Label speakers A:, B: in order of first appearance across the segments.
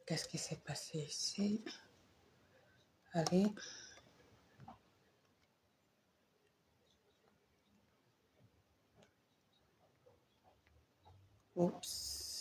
A: Qu'est-ce qui s'est passé ici? Allez. Oups.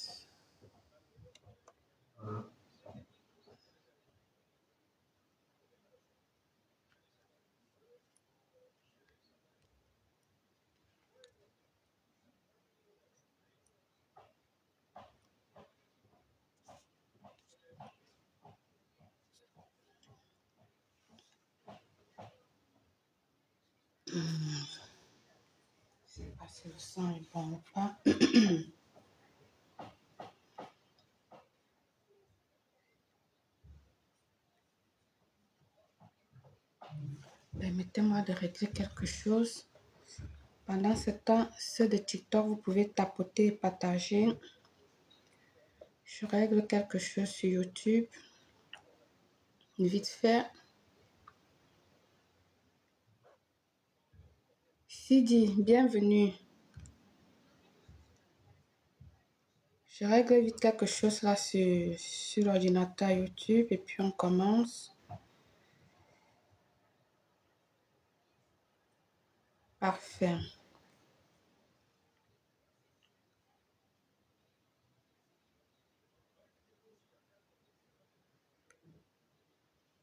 A: Je sais pas si le son est bon ou pas. Permettez-moi de régler quelque chose. Pendant ce temps, ceux de TikTok, vous pouvez tapoter et partager. Je règle quelque chose sur YouTube. Vite fait. Sidi, bienvenue. Je règle vite quelque chose là sur l'ordinateur YouTube et puis on commence. Parfait.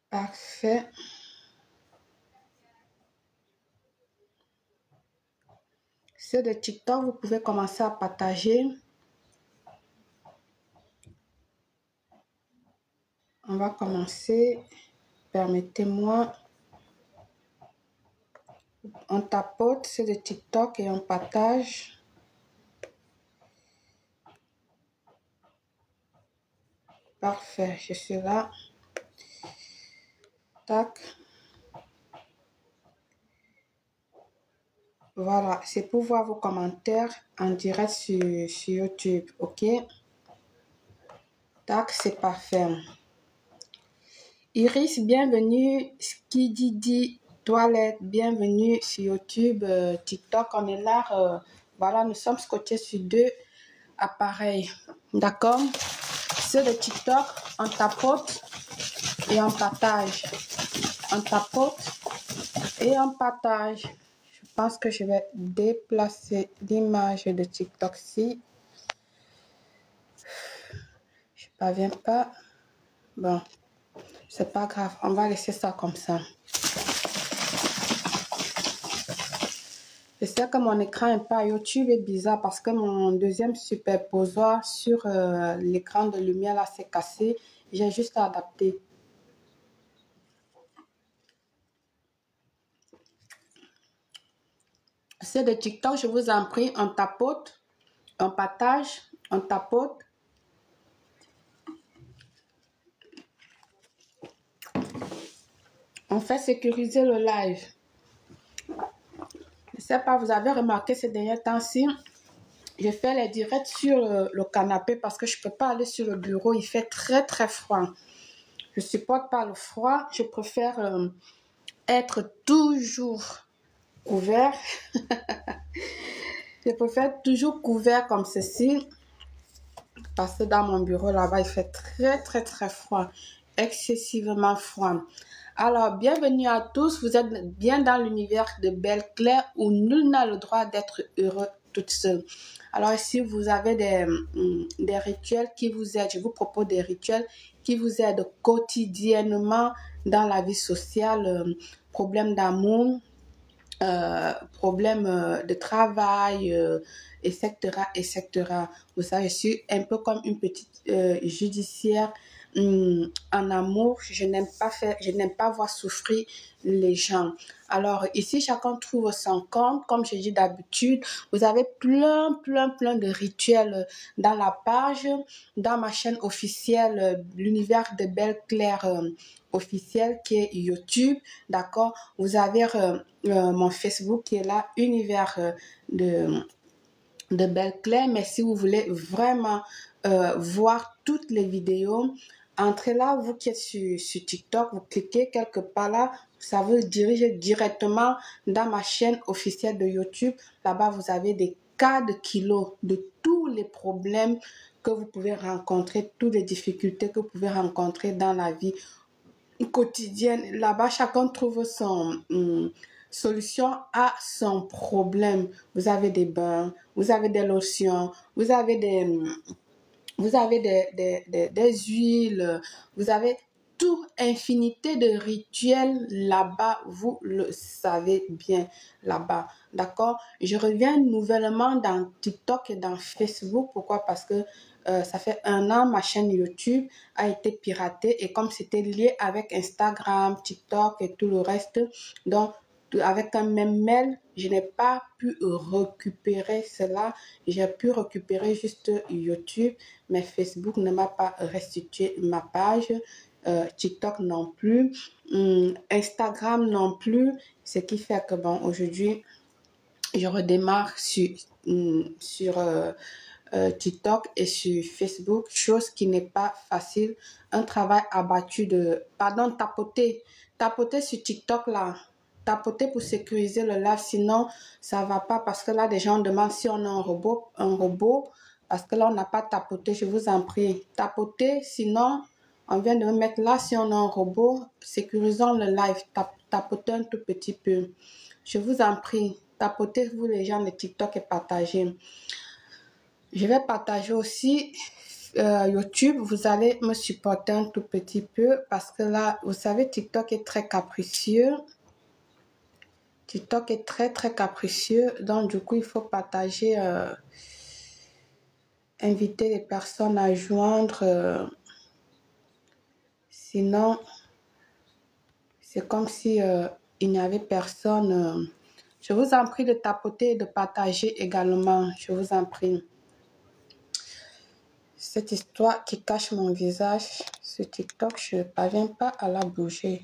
A: Parfait. Ceux de TikTok, vous pouvez commencer à partager. On va commencer. Permettez-moi. On tapote ceux de TikTok et on partage. Parfait, je suis là. Tac. Voilà, c'est pour voir vos commentaires en direct sur YouTube, ok? Tac, c'est parfait. Iris, bienvenue. Skididi Toilette, bienvenue sur YouTube, TikTok. On est là. Voilà, nous sommes scotchés sur 2 appareils. D'accord? Ceux de TikTok, on tapote et on partage. On tapote et on partage. Je pense que je vais déplacer l'image de TikTok si je ne parviens pas. Bon, c'est pas grave, on va laisser ça comme ça. Je sais que mon écran n'est pas YouTube est bizarre parce que mon deuxième superposoir sur l'écran de lumière là s'est cassé. J'ai juste à adapter. C'est de TikTok, je vous en prie, on tapote, on partage, on tapote. On fait sécuriser le live. Je ne sais pas, vous avez remarqué ces derniers temps-ci, je fais les directs sur le canapé parce que je ne peux pas aller sur le bureau. Il fait très très froid. Je ne supporte pas le froid. Je préfère être toujours couvert. Je préfère toujours couvert comme ceci. Parce que dans mon bureau là-bas, il fait très très très froid. Excessivement froid. Alors, bienvenue à tous. Vous êtes bien dans l'univers de Belle Claire où nul n'a le droit d'être heureux toute seule. Alors ici, vous avez des rituels qui vous aident. Je vous propose des rituels qui vous aident quotidiennement dans la vie sociale. Problèmes d'amour, problèmes de travail, etc., etc. Vous savez, je suis un peu comme une petite judiciaire en amour. Je n'aime pas voir souffrir les gens. Alors ici, chacun trouve son compte. Comme je dis d'habitude, vous avez plein de rituels dans la page, dans ma chaîne officielle, l'univers de Belle Claire officiel qui est YouTube, d'accord? Vous avez mon Facebook qui est là, univers de Belle Claire, mais si vous voulez vraiment voir toutes les vidéos, entrez là, vous qui êtes sur TikTok, vous cliquez quelque part là, ça vous dirige directement dans ma chaîne officielle de YouTube. Là-bas, vous avez des cas de kilos de tous les problèmes que vous pouvez rencontrer, toutes les difficultés que vous pouvez rencontrer dans la vie quotidienne. Là-bas, chacun trouve son solution à son problème. Vous avez des bains, vous avez des lotions, vous avez des huiles, vous avez tout, infinité de rituels là-bas, vous le savez bien là-bas, d'accord? Je reviens nouvellement dans TikTok et dans Facebook. Pourquoi? Parce que ça fait 1 an, ma chaîne YouTube a été piratée et comme c'était lié avec Instagram, TikTok et tout le reste, donc avec un même mail, je n'ai pas pu récupérer cela. J'ai pu récupérer juste YouTube, mais Facebook ne m'a pas restitué ma page. TikTok non plus, Instagram non plus, ce qui fait que bon, aujourd'hui, je redémarre sur TikTok et sur Facebook, chose qui n'est pas facile. Un travail abattu de, pardon, tapoter sur TikTok là, tapoter pour sécuriser le live, sinon ça va pas parce que là, des gens demandent si on a un robot, parce que là, on n'a pas tapoté, je vous en prie. Tapoter, sinon, on vient de me mettre là, si on a un robot, sécurisons le live, tapotez un tout petit peu. Je vous en prie, tapotez vous les gens de TikTok et partagez. Je vais partager aussi YouTube. Vous allez me supporter un tout petit peu parce que là, vous savez, TikTok est très capricieux. TikTok est très, très capricieux. Donc, du coup, il faut partager, inviter les personnes à joindre. Sinon, c'est comme si il n'y avait personne. Je vous en prie de tapoter et de partager également. Je vous en prie. Cette histoire qui cache mon visage sur TikTok, je ne parviens pas à la bouger.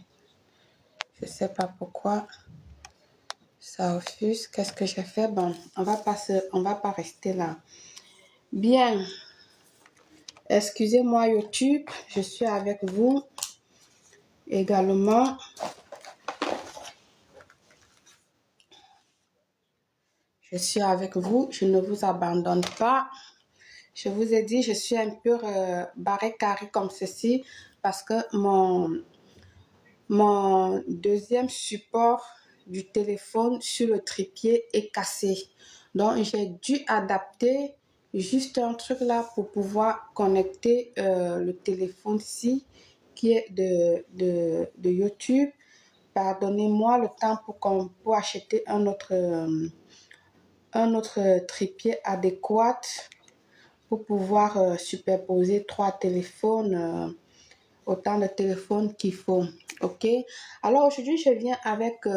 A: Je ne sais pas pourquoi ça refuse. Qu'est-ce que j'ai fait? Bon, on va pas rester là. Bien. Excusez-moi YouTube, je suis avec vous également. Je suis avec vous, je ne vous abandonne pas. Je vous ai dit, je suis un peu barré carré comme ceci parce que mon deuxième support du téléphone sur le trépied est cassé. Donc, j'ai dû adapter juste un truc là pour pouvoir connecter le téléphone-ci qui est de YouTube. Pardonnez-moi le temps pour acheter un autre trépied adéquat pour pouvoir superposer 3 téléphones, autant de téléphones qu'il faut. Ok, alors aujourd'hui je viens avec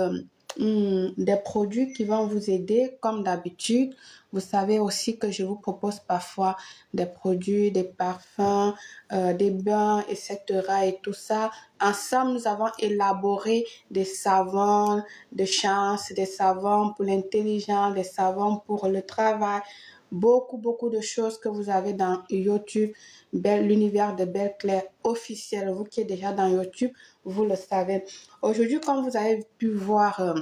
A: des produits qui vont vous aider comme d'habitude. Vous savez aussi que je vous propose parfois des produits, des parfums, des bains, etc. et tout ça. Ensemble, nous avons élaboré des savons de chance, des savons pour l'intelligence, des savons pour le travail. Beaucoup de choses que vous avez dans YouTube. L'univers de Belle Claire officiel. Vous qui êtes déjà dans YouTube, vous le savez. Aujourd'hui, comme vous avez pu voir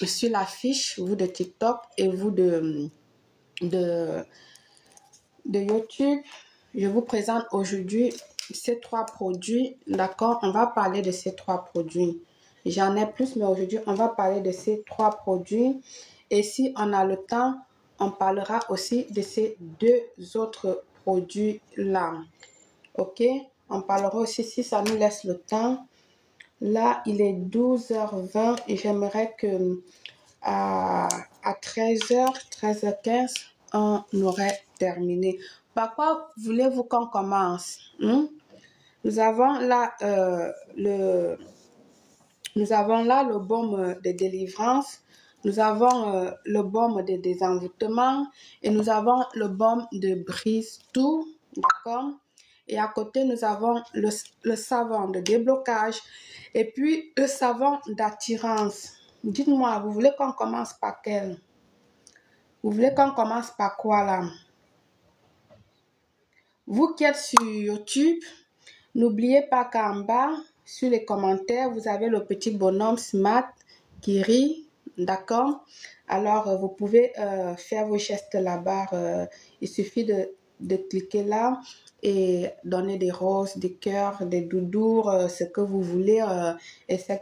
A: sur l'affiche, vous de TikTok et vous de YouTube, je vous présente aujourd'hui ces 3 produits. D'accord? On va parler de ces 3 produits. J'en ai plus, mais aujourd'hui, on va parler de ces 3 produits. Et si on a le temps, on parlera aussi de ces 2 autres produits-là. Ok? On parlera aussi si ça nous laisse le temps. Là, il est 12h20 et j'aimerais que à 13h, 13h15, on aurait terminé. Par quoi voulez-vous qu'on commence? Nous avons là le baume de délivrance, nous avons le baume de désenvoûtement et nous avons le baume de brise tout, d'accord? Et à côté, nous avons le savon de déblocage et puis le savon d'attirance. Dites-moi, vous voulez qu'on commence par quel? Vous voulez qu'on commence par quoi là? Vous qui êtes sur YouTube, n'oubliez pas qu'en bas, sur les commentaires, vous avez le petit bonhomme Smart qui rit, d'accord? Alors, vous pouvez faire vos gestes là-bas. Il suffit de de cliquer là et donner des roses, des cœurs, des doudours, ce que vous voulez, etc.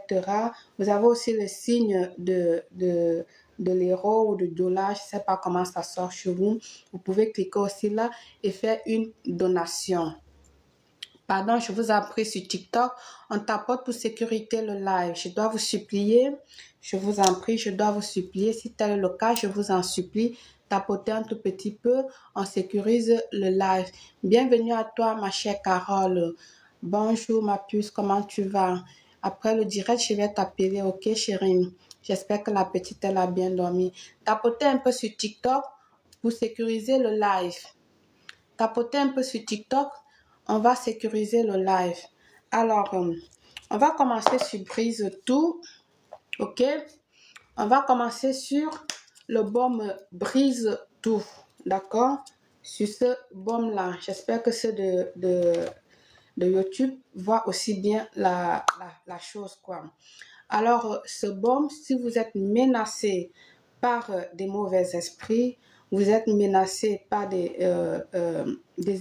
A: Vous avez aussi le signe de l'euro ou de dollar, je ne sais pas comment ça sort chez vous. Vous pouvez cliquer aussi là et faire une donation. Pardon, je vous en prie, sur TikTok, on tapote pour sécurité le live. Je dois vous supplier, je vous en prie, je dois vous supplier. Si tel est le cas, je vous en supplie, tapotez un tout petit peu, on sécurise le live. Bienvenue à toi, ma chère Carole. Bonjour, ma puce, comment tu vas? Après le direct, je vais t'appeler, ok, chérie? J'espère que la petite, elle a bien dormi. Tapotez un peu sur TikTok pour sécuriser le live. Tapotez un peu sur TikTok, on va sécuriser le live. Alors, on va commencer sur Brise Tout, ok? On va commencer sur le baume Brise Tout, d'accord? Sur ce baume-là, j'espère que ceux de YouTube voient aussi bien la chose, quoi. Alors, ce baume, si vous êtes menacé par des mauvais esprits, vous êtes menacé par des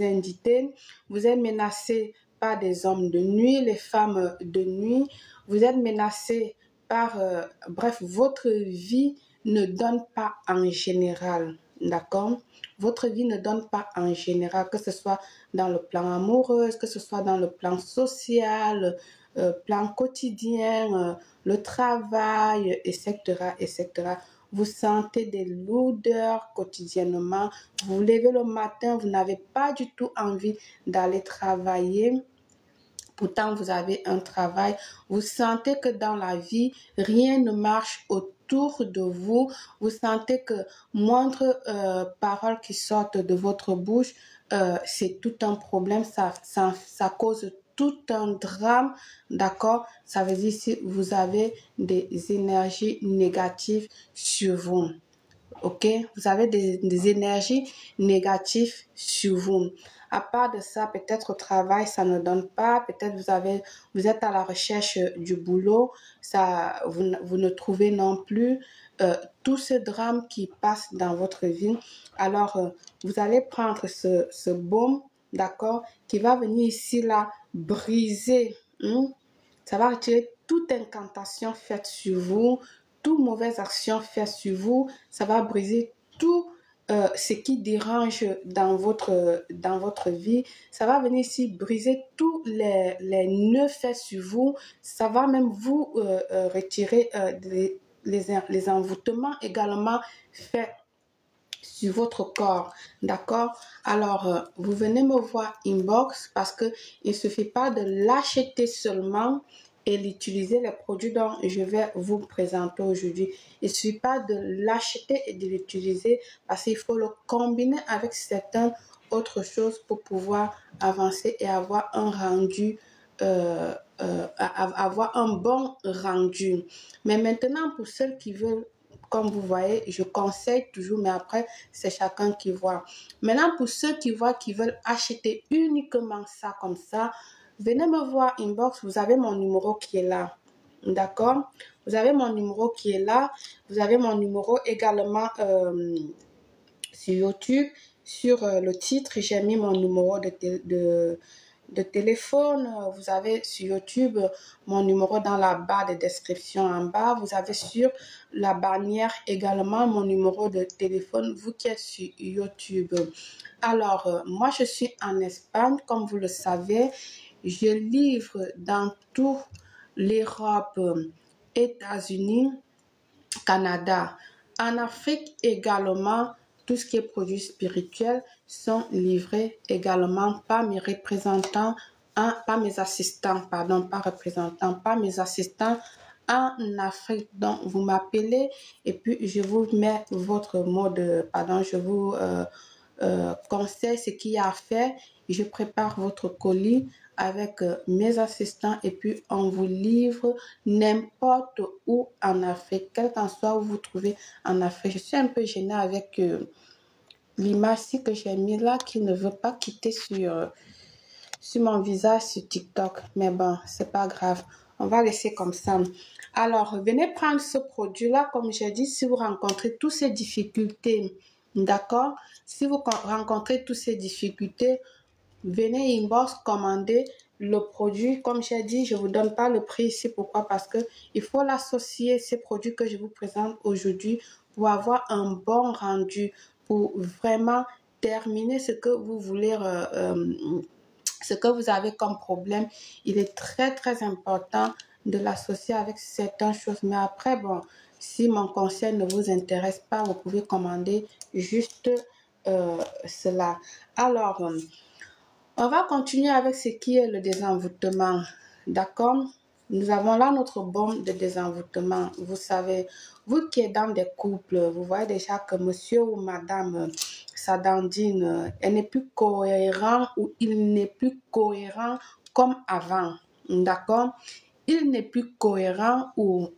A: invités, vous êtes menacé par des hommes de nuit, les femmes de nuit, vous êtes menacé par, bref, votre vie ne donne pas en général, d'accord? Votre vie ne donne pas en général, que ce soit dans le plan amoureux, que ce soit dans le plan social, plan quotidien, le travail, etc., etc. Vous sentez des lourdeurs quotidiennement. Vous vous levez le matin, vous n'avez pas du tout envie d'aller travailler. Pourtant, vous avez un travail. Vous sentez que dans la vie, rien ne marche autour de vous. Vous sentez que moindre parole qui sortent de votre bouche, c'est tout un problème. Ça cause tout un drame, d'accord? Ça veut dire si vous avez des énergies négatives sur vous. Ok, vous avez des énergies négatives sur vous. À part de ça, peut-être au travail, ça ne donne pas. Peut-être vous êtes à la recherche du boulot, ça, vous ne trouvez non plus. Tout ce drame qui passe dans votre vie. Alors, vous allez prendre ce baume, d'accord, qui va venir ici, là, briser. Ça va retirer toute incantation faite sur vous, toute mauvaise action faite sur vous. Ça va briser tout ce qui dérange dans votre vie. Ça va venir ici briser tous les nœuds faits sur vous. Ça va même vous retirer les envoûtements également faits sur votre corps, d'accord? Alors, vous venez me voir inbox parce que il suffit pas de l'acheter seulement et l'utiliser, les produits dont je vais vous présenter aujourd'hui. Il suffit pas de l'acheter et de l'utiliser parce qu'il faut le combiner avec certaines autres choses pour pouvoir avancer et avoir un rendu avoir un bon rendu. Mais maintenant, pour ceux qui veulent, comme vous voyez, je conseille toujours, mais après, c'est chacun qui voit. Maintenant, pour ceux qui voient, qui veulent acheter uniquement ça comme ça, venez me voir inbox, vous avez mon numéro qui est là. D'accord? Vous avez mon numéro qui est là. Vous avez mon numéro également sur YouTube. Sur le titre, j'ai mis mon numéro de téléphone. Vous avez sur YouTube mon numéro dans la barre de description en bas. Vous avez sur la bannière également mon numéro de téléphone, vous qui êtes sur YouTube. Alors, moi, je suis en Espagne, comme vous le savez. Je livre dans toute l'Europe, États-Unis, Canada. En Afrique également, tout ce qui est produits spirituels sont livrés également par mes représentants, par mes assistants, pardon, pas représentants, par mes assistants en Afrique. Donc, vous m'appelez et puis je vous mets votre mot de, pardon, je vous conseille ce qu'il y a à faire. Je prépare votre colis avec mes assistants et puis on vous livre n'importe où en Afrique, quel qu'en soit où vous trouvez en Afrique. Je suis un peu gênée avec l'image que j'ai mis là qui ne veut pas quitter sur mon visage sur TikTok. Mais bon, c'est pas grave. On va laisser comme ça. Alors, venez prendre ce produit-là. Comme j'ai dit, si vous rencontrez toutes ces difficultés D'accord? Si vous rencontrez toutes ces difficultés, venez inbox commander le produit. Comme j'ai dit, je ne vous donne pas le prix ici. Pourquoi? Parce que il faut l'associer, ces produits que je vous présente aujourd'hui, pour avoir un bon rendu, pour vraiment terminer ce que vous voulez, ce que vous avez comme problème. Il est très, très important de l'associer avec certaines choses. Mais après, bon, si mon conseil ne vous intéresse pas, vous pouvez commander juste cela. Alors, on va continuer avec ce qui est le désenvoûtement. D'accord? Nous avons là notre bombe de désenvoûtement. Vous savez, vous qui êtes dans des couples, vous voyez déjà que monsieur ou madame sa dandine, elle n'est plus cohérent ou il n'est plus cohérent comme avant. D'accord? Il n'est plus cohérent ou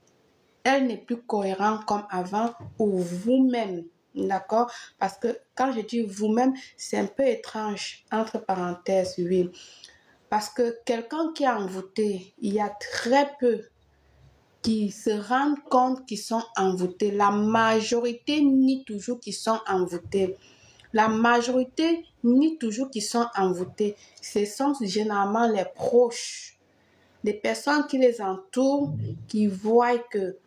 A: elle n'est plus cohérente comme avant ou vous-même. D'accord? Parce que quand je dis vous-même, c'est un peu étrange, entre parenthèses, oui. Parce que quelqu'un qui est envoûté, il y a très peu qui se rendent compte qu'ils sont envoûtés. La majorité nie toujours qu'ils sont envoûtés. La majorité nie toujours qu'ils sont envoûtés. Ce sont généralement les proches, des personnes qui les entourent, qui voient que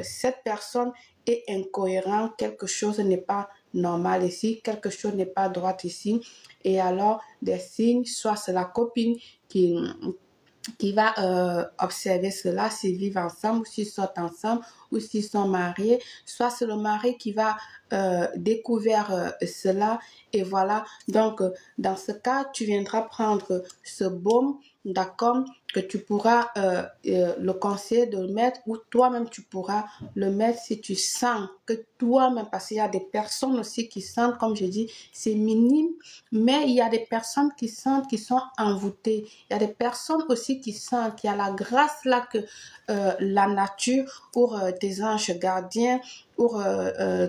A: cette personne est incohérente, quelque chose n'est pas normal ici, quelque chose n'est pas droit ici. Et alors, des signes, soit c'est la copine qui va observer cela, s'ils vivent ensemble, ou s'ils sortent ensemble, ou s'ils sont mariés, soit c'est le mari qui va découvrir cela, et voilà. Donc, dans ce cas, tu viendras prendre ce baume, d'accord, que tu pourras le conseiller de le mettre, ou toi-même tu pourras le mettre si tu sens que toi-même, parce qu'il y a des personnes aussi qui sentent, comme je dis, c'est minime, mais il y a des personnes qui sentent, qui sont envoûtées. Il y a des personnes aussi qui sentent qu'il y a la grâce là que la nature ou tes anges gardiens ou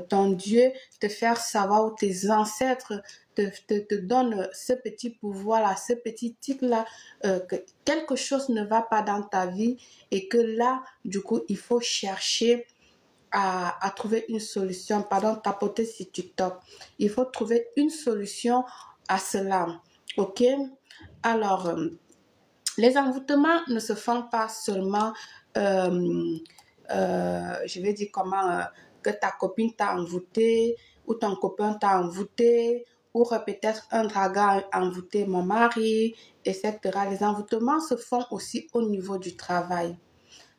A: ton Dieu te faire savoir, ou tes ancêtres te donnent ce petit pouvoir-là, ce petit tic-là, que quelque chose ne va pas dans ta vie et que là, du coup, il faut chercher à trouver une solution. Pardon, tapoter sur TikTok. Il faut trouver une solution à cela. OK? Alors, les envoûtements ne se font pas seulement, je vais dire comment, que ta copine t'a envoûté, ou ton copain t'a envoûté, ou peut-être un dragueur a envoûté mon mari, etc. Les envoûtements se font aussi au niveau du travail.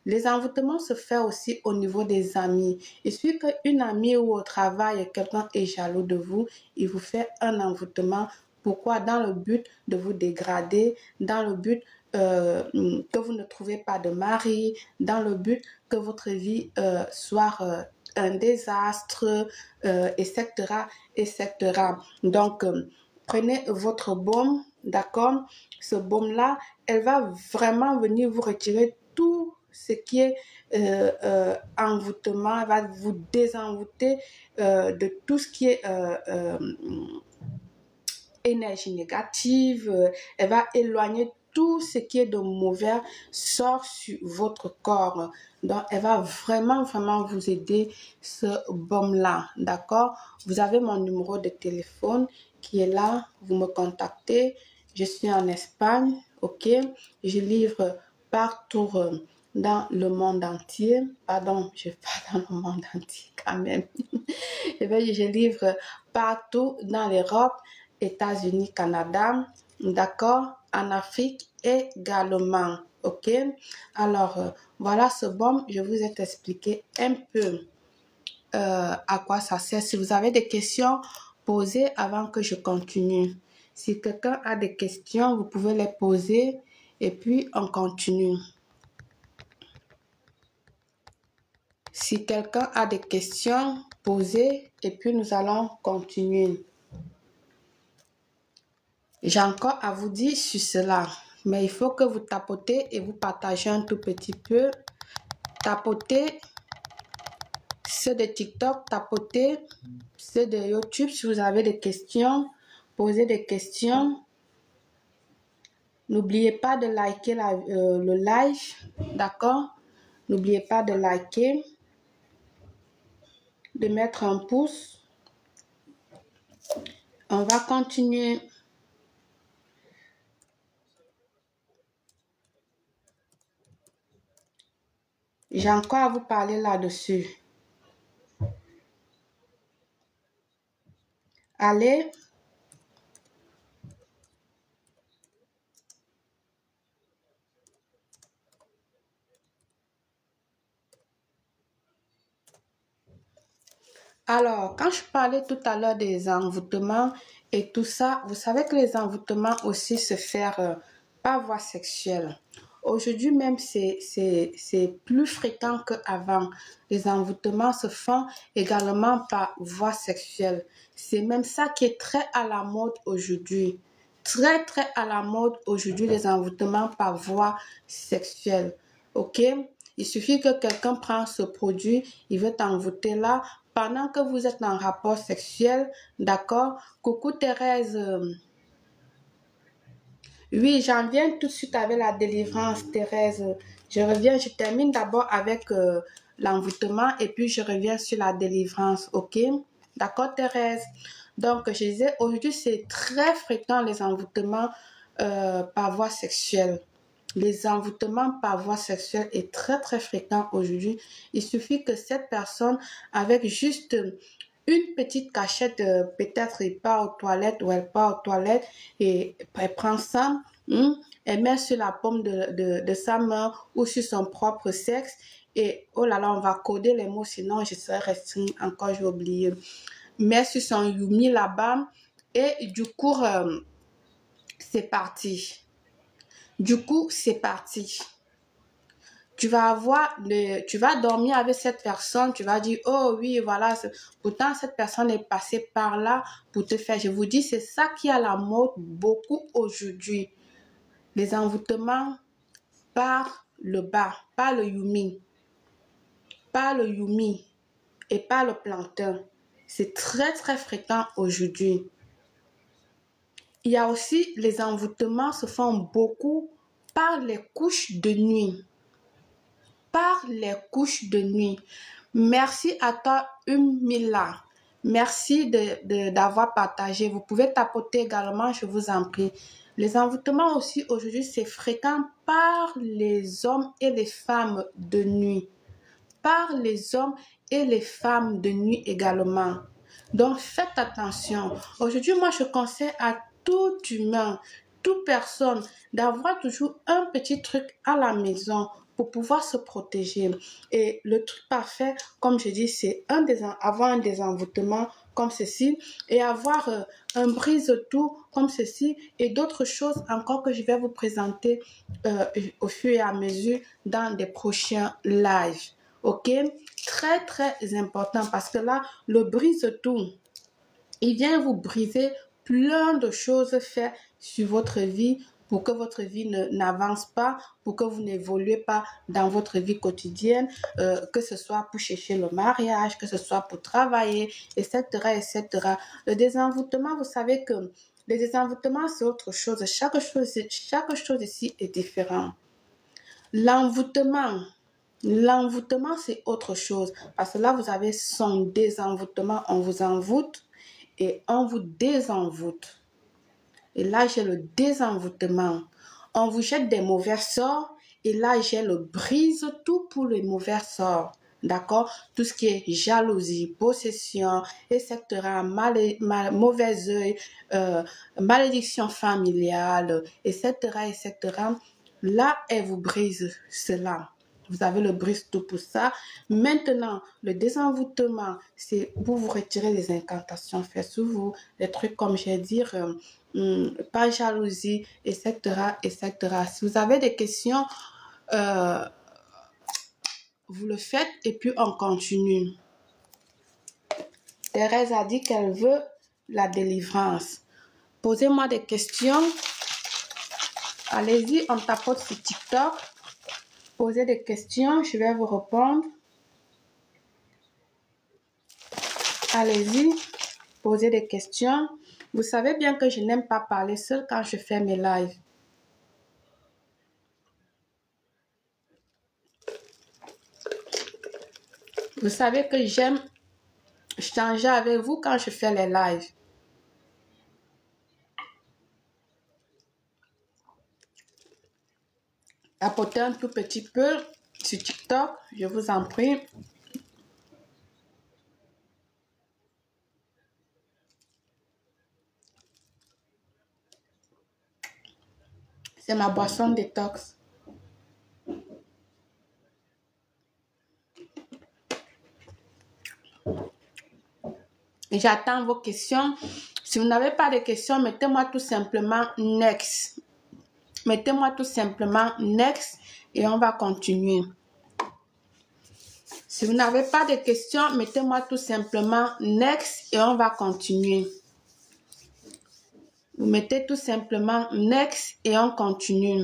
A: Les envoûtements se font aussi au niveau des amis. Il suffit qu'une amie ou au travail, quelqu'un est jaloux de vous, il vous fait un envoûtement. Pourquoi? Dans le but de vous dégrader, dans le but que vous ne trouvez pas de mari, dans le but que votre vie soit un désastre, etc., etc. Donc, prenez votre baume, d'accord? Ce baume-là, elle va vraiment venir vous retirer tout ce qui est envoûtement, elle va vous désenvoûter de tout ce qui est énergie négative, elle va éloigner tout ce qui est de mauvais sort sur votre corps. Donc, elle va vraiment, vraiment vous aider, ce baume-là, d'accord? Vous avez mon numéro de téléphone qui est là, vous me contactez. Je suis en Espagne, ok? Je livre partout dans le monde entier. Pardon, je pas dans le monde entier quand même. Je livre partout dans l'Europe, États-Unis, Canada, d'accord, en Afrique également, ok? Alors, voilà ce baume, je vous ai expliqué un peu à quoi ça sert. Si vous avez des questions, posez avant que je continue. Si quelqu'un a des questions, vous pouvez les poser et puis on continue. Si quelqu'un a des questions, posez et puis nous allons continuer. J'ai encore à vous dire sur cela, mais il faut que vous tapotez et vous partagez un tout petit peu. Tapotez ceux de TikTok, tapotez ceux de YouTube. Si vous avez des questions, posez des questions. N'oubliez pas de liker le live, d'accord? N'oubliez pas de liker, de mettre un pouce. On va continuer. J'ai encore à vous parler là-dessus. Allez. Alors, quand je parlais tout à l'heure des envoûtements et tout ça, vous savez que les envoûtements aussi se font par voie sexuelle. Aujourd'hui même, c'est plus fréquent qu'avant. Les envoûtements se font également par voie sexuelle. C'est même ça qui est très à la mode aujourd'hui. Très, très à la mode aujourd'hui, les envoûtements par voie sexuelle. OK? Il suffit que quelqu'un prenne ce produit, il veut t'envoûter là, pendant que vous êtes en rapport sexuel, d'accord? Coucou Thérèse. Oui, j'en viens tout de suite avec la délivrance, Thérèse. Je reviens, je termine d'abord avec l'envoûtement et puis je reviens sur la délivrance, ok? D'accord, Thérèse? Donc, je disais, aujourd'hui, c'est très fréquent les envoûtements par voie sexuelle. Les envoûtements par voie sexuelle est très, très fréquent aujourd'hui. Il suffit que cette personne, avec juste une petite cachette, peut-être il part aux toilettes ou elle part aux toilettes et elle prend ça, elle met sur la paume de sa main ou sur son propre sexe et oh là là, on va coder les mots, sinon je serais restreint, encore j'ai oublié. Met sur son yumi là-bas et du coup, c'est parti. Du coup, c'est parti. Tu vas dormir avec cette personne, tu vas dire, oh oui, voilà, pourtant cette personne est passée par là pour te faire. Je vous dis, c'est ça qui est à la mode beaucoup aujourd'hui. Les envoûtements par le bas, par le yumi et par le plantain. C'est très, très fréquent aujourd'hui. Il y a aussi les envoûtements se font beaucoup par les couches de nuit. Par les couches de nuit. Merci à toi, Mila. Merci d'avoir partagé. Vous pouvez tapoter également, je vous en prie. Les envoûtements aussi, aujourd'hui, c'est fréquent par les hommes et les femmes de nuit. Par les hommes et les femmes de nuit également. Donc, faites attention. Aujourd'hui, moi, je conseille à tout humain, toute personne, d'avoir toujours un petit truc à la maison pour pouvoir se protéger. Et le truc parfait, comme je dis, c'est avoir un désenvoûtement comme ceci et avoir un brise-tout comme ceci et d'autres choses encore que je vais vous présenter au fur et à mesure dans des prochains lives. Ok? Très, très important parce que là, le brise-tout, il vient vous briser plein de choses faites sur votre vie pour que votre vie n'avance pas, pour que vous n'évoluez pas dans votre vie quotidienne, que ce soit pour chercher le mariage, que ce soit pour travailler, etc., etc. Le désenvoûtement, vous savez que le désenvoûtement, c'est autre chose. Chaque chose ici est différente. L'envoûtement, c'est autre chose. Parce que là, vous avez son désenvoûtement. On vous envoûte et on vous désenvoûte. Et là, j'ai le désenvoûtement. On vous jette des mauvais sorts. Et là, j'ai le brise-tout pour les mauvais sorts. D'accord? Tout ce qui est jalousie, possession, etc., mauvais œil, malédiction familiale, etc., etc. Là, elle vous brise cela. Vous avez le brise-tout pour ça. Maintenant, le désenvoûtement, c'est pour vous retirer les incantations faites sur vous, les trucs comme j'ai dit, pas jalousie, etc., etc. Si vous avez des questions, euh, vous le faites et puis on continue. Thérèse a dit qu'elle veut la délivrance. Posez-moi des questions. Allez-y, on tapote sur TikTok. Posez des questions, je vais vous répondre. Allez-y, posez des questions. Vous savez bien que je n'aime pas parler seule quand je fais mes lives. Vous savez que j'aime changer avec vous quand je fais les lives. Tapoter un tout petit peu sur TikTok, je vous en prie. C'est ma boisson détox. Et j'attends vos questions. Si vous n'avez pas de questions, mettez-moi tout simplement next. Mettez-moi tout simplement next et on va continuer. Si vous n'avez pas de questions, mettez-moi tout simplement next et on va continuer. Vous mettez tout simplement next et on continue.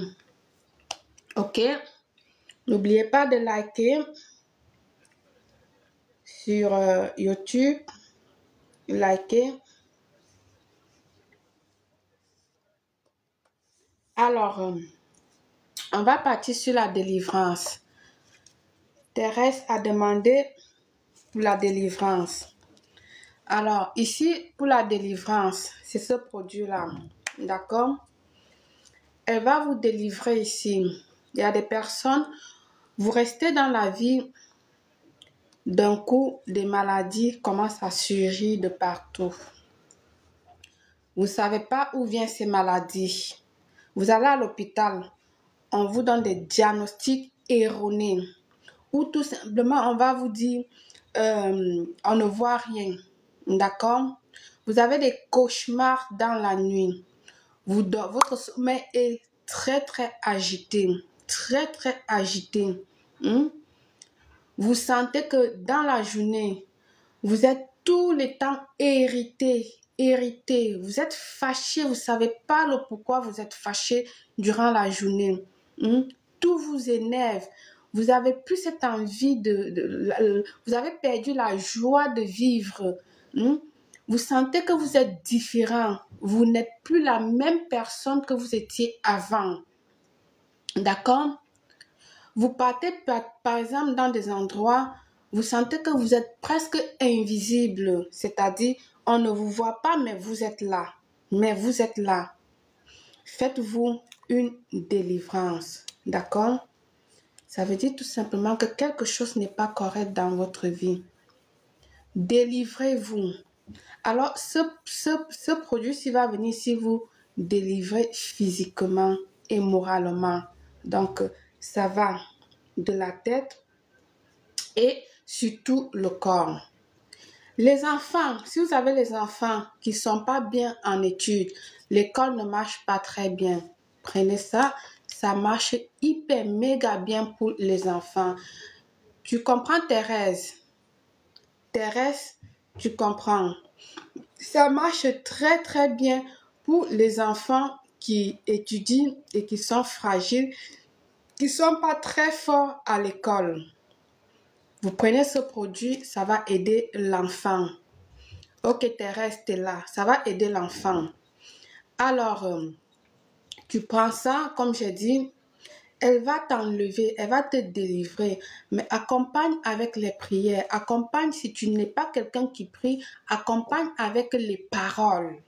A: Ok? N'oubliez pas de liker sur YouTube. Liker. Alors, on va partir sur la délivrance. Thérèse a demandé pour la délivrance. Alors, ici, pour la délivrance, c'est ce produit-là. D'accord? Elle va vous délivrer ici. Il y a des personnes, vous restez dans la vie, d'un coup, des maladies commencent à surgir de partout. Vous ne savez pas où viennent ces maladies. Vous allez à l'hôpital, on vous donne des diagnostics erronés. Ou tout simplement, on va vous dire, on ne voit rien. D'accord? Vous avez des cauchemars dans la nuit. Votre sommeil est très, très agité. Très, très agité. Vous sentez que dans la journée, vous êtes tout le temps irrité. Vous êtes fâché. Vous ne savez pas le pourquoi vous êtes fâché durant la journée. Tout vous énerve. Vous avez plus cette envie vous avez perdu la joie de vivre. Vous sentez que vous êtes différent. Vous n'êtes plus la même personne que vous étiez avant. D'accord? Vous partez par exemple dans des endroits, vous sentez que vous êtes presque invisible. C'est-à-dire, on ne vous voit pas, mais vous êtes là. Mais vous êtes là. Faites-vous une délivrance. D'accord? Ça veut dire tout simplement que quelque chose n'est pas correct dans votre vie. Délivrez-vous. Alors, ce produit-ci va venir si vous délivrer physiquement et moralement. Donc, ça va de la tête et surtout le corps. Les enfants, si vous avez les enfants qui ne sont pas bien en études, l'école ne marche pas très bien, prenez ça, ça marche hyper méga bien pour les enfants. Tu comprends, Thérèse? Thérèse, tu comprends? Ça marche très très bien pour les enfants qui étudient et qui sont fragiles, qui ne sont pas très forts à l'école. Vous prenez ce produit, ça va aider l'enfant. Ok, Thérèse, t'es là, ça va aider l'enfant. Alors, tu prends ça, comme j'ai dit, elle va t'enlever, elle va te délivrer, mais accompagne avec les prières, accompagne si tu n'es pas quelqu'un qui prie, accompagne avec les paroles.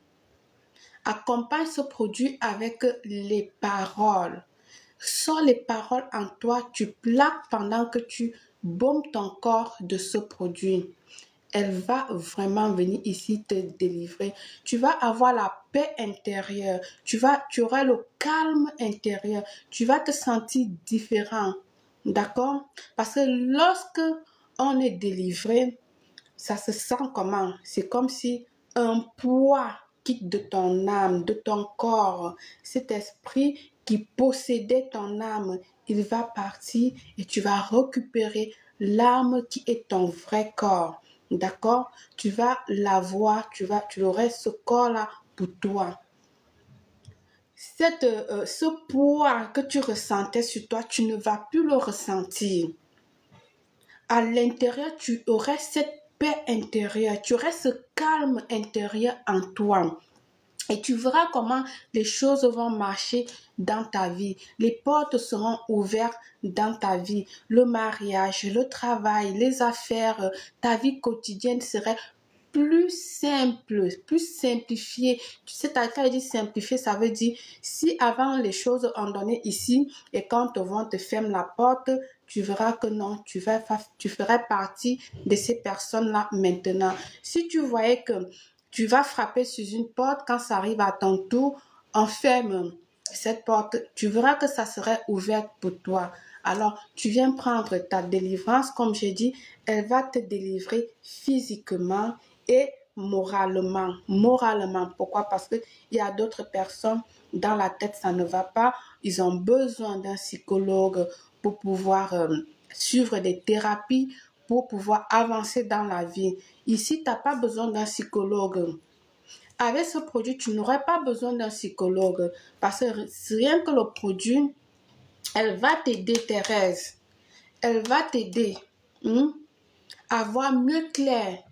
A: Accompagne ce produit avec les paroles. Sors les paroles en toi, tu plaques pendant que tu baumes ton corps de ce produit. Elle va vraiment venir ici te délivrer. Tu vas avoir la paix intérieure. Tu auras le calme intérieur. Tu vas te sentir différent. D'accord? Parce que lorsque on est délivré, ça se sent comment? C'est comme si un poids quitte de ton âme, de ton corps. Cet esprit qui possédait ton âme, il va partir et tu vas récupérer l'âme qui est ton vrai corps. D'accord? Tu vas l'avoir, tu aurais ce corps-là pour toi. Ce poids que tu ressentais sur toi, tu ne vas plus le ressentir. À l'intérieur, tu aurais cette paix intérieure, tu aurais ce calme intérieur en toi. Et tu verras comment les choses vont marcher dans ta vie. Les portes seront ouvertes dans ta vie. Le mariage, le travail, les affaires, ta vie quotidienne serait plus simple, plus simplifié. Tu sais, quand il dit simplifié, ça veut dire si avant les choses ont donné ici et quand on te ferme la porte, tu verras que non, tu ferais partie de ces personnes-là maintenant. Si tu voyais que tu vas frapper sur une porte, quand ça arrive à ton tour, on ferme cette porte, tu verras que ça serait ouvert pour toi. Alors, tu viens prendre ta délivrance, comme j'ai dit, elle va te délivrer physiquement et moralement. Moralement, pourquoi? Parce qu'il y a d'autres personnes, dans la tête, ça ne va pas. Ils ont besoin d'un psychologue pour pouvoir suivre des thérapies, pour pouvoir avancer dans la vie. Ici, tu n'as pas besoin d'un psychologue. Avec ce produit, tu n'aurais pas besoin d'un psychologue parce que rien que le produit, elle va t'aider, Thérèse. Elle va t'aider à voir mieux clair.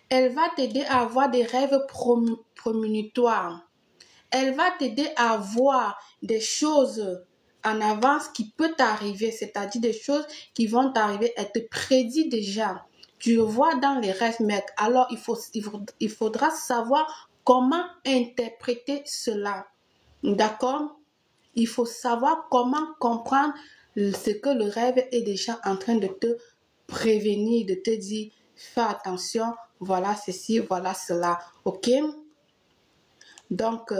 A: Elle va t'aider à avoir des rêves prémonitoires. Elle va t'aider à voir des choses en avance qui peuvent t'arriver, c'est-à-dire des choses qui vont t'arriver. Elle te prédit déjà. Tu le vois dans les rêves, mec. Alors, il faudra savoir comment interpréter cela. D'accord? Il faut savoir comment comprendre ce que le rêve est déjà en train de te prévenir, de te dire, fais attention, voilà ceci, voilà cela. OK? Donc,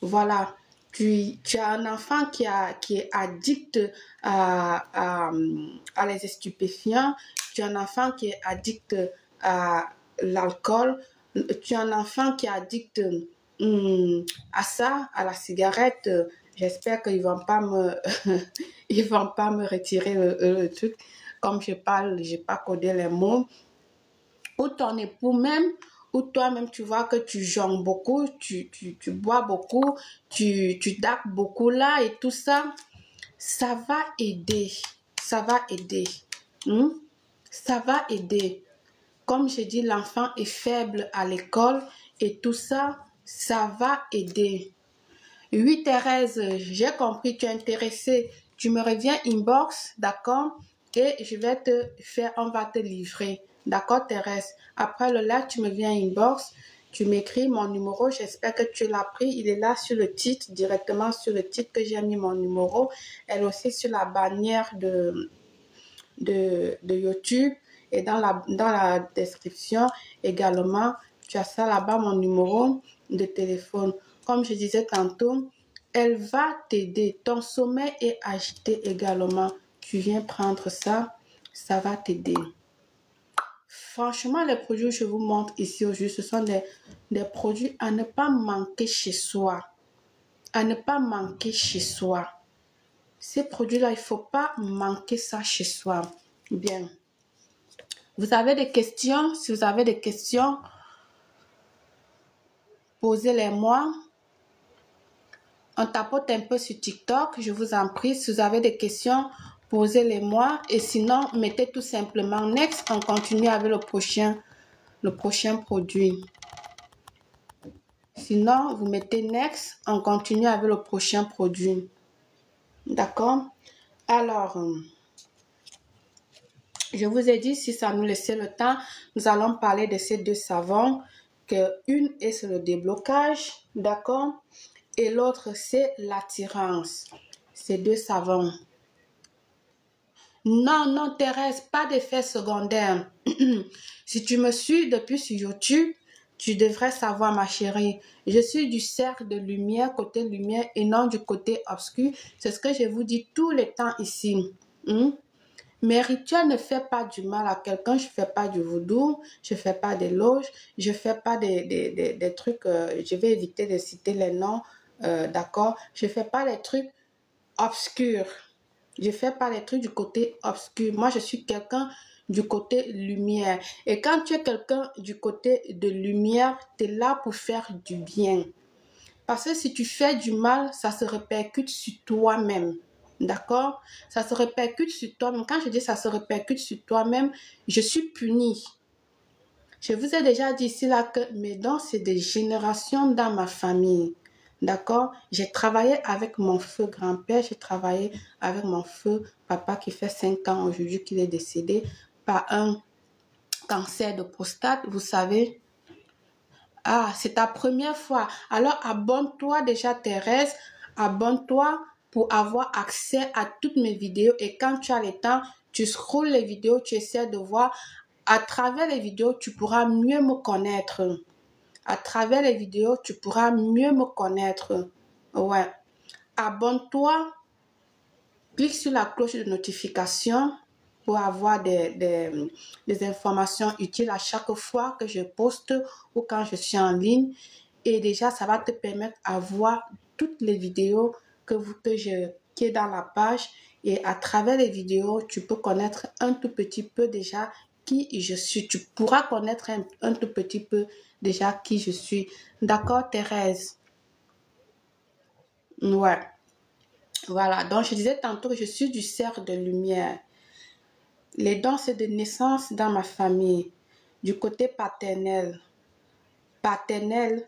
A: voilà, tu as un enfant qui est addict à les stupéfiants, tu as un enfant qui est addict à l'alcool, tu as un enfant qui est addict à ça, à la cigarette. J'espère qu'ils vont pas me, ils vont pas me retirer le truc. Comme je parle, j'ai pas codé les mots. Ou ton époux même, ou toi-même, tu vois que tu jongles beaucoup, tu bois beaucoup, tu daques beaucoup là et tout ça, ça va aider. Ça va aider. Ça va aider. Comme je dis, l'enfant est faible à l'école et tout ça, ça va aider. Oui, Thérèse, j'ai compris, tu es intéressée. Tu me reviens inbox, d'accord? Et je vais te faire, on va te livrer. D'accord, Thérèse? Après le live, tu me viens inbox, tu m'écris mon numéro. J'espère que tu l'as pris. Il est là sur le titre, directement sur le titre que j'ai mis mon numéro. Elle aussi sur la bannière de YouTube et dans la description également. Tu as ça là-bas, mon numéro de téléphone. Comme je disais tantôt, elle va t'aider. Ton sommeil est agité également. Tu viens prendre ça, ça va t'aider. Franchement, les produits que je vous montre ici aujourd'hui, ce sont des produits à ne pas manquer chez soi. À ne pas manquer chez soi. Ces produits-là, il ne faut pas manquer ça chez soi. Bien. Vous avez des questions? Si vous avez des questions, posez-les-moi. On tapote un peu sur TikTok, je vous en prie. Si vous avez des questions, posez-les-moi. Et sinon, mettez tout simplement next. On continue avec le prochain produit. Sinon, vous mettez next. On continue avec le prochain produit. D'accord? Alors, je vous ai dit, si ça nous laissait le temps, nous allons parler de ces deux savons. Une est sur le déblocage, d'accord? Et l'autre, c'est l'attirance. Ces deux savons. Non, non, Thérèse, pas d'effet secondaire. Si tu me suis depuis sur YouTube, tu devrais savoir, ma chérie. Je suis du cercle de lumière, côté lumière, et non du côté obscur. C'est ce que je vous dis tous les temps ici. Mes rituels ne font pas du mal à quelqu'un. Je ne fais pas du voodoo, je ne fais pas des loges, je ne fais pas des trucs, je vais éviter de citer les noms, d'accord? Je ne fais pas les trucs obscurs. Je ne fais pas les trucs du côté obscur. Moi, je suis quelqu'un du côté lumière. Et quand tu es quelqu'un du côté de lumière, tu es là pour faire du bien. Parce que si tu fais du mal, ça se répercute sur toi-même. D'accord? Ça se répercute sur toi-même. Quand je dis ça se répercute sur toi-même, je suis punie. Je vous ai déjà dit ici là que mes dons, c'est des générations dans ma famille. D'accord? J'ai travaillé avec mon feu grand-père, j'ai travaillé avec mon feu papa qui fait 5 ans aujourd'hui qu'il est décédé par un cancer de prostate, vous savez. Ah, c'est ta première fois. Alors, abonne-toi déjà, Thérèse. Abonne-toi pour avoir accès à toutes mes vidéos. Et quand tu as le temps, tu scrolles les vidéos, tu essaies de voir. À travers les vidéos, tu pourras mieux me connaître. À travers les vidéos, tu pourras mieux me connaître. Ouais. Abonne-toi. Clique sur la cloche de notification pour avoir des informations utiles à chaque fois que je poste ou quand je suis en ligne. Et déjà, ça va te permettre à voir toutes les vidéos qui est dans la page. Et à travers les vidéos, tu peux connaître un tout petit peu déjà qui je suis. Tu pourras connaître un tout petit peu déjà qui je suis. D'accord, Thérèse? Ouais. Voilà. Donc, je disais tantôt que je suis du cercle de lumière. Les dons, c'est de naissance dans ma famille, du côté paternel. Paternel,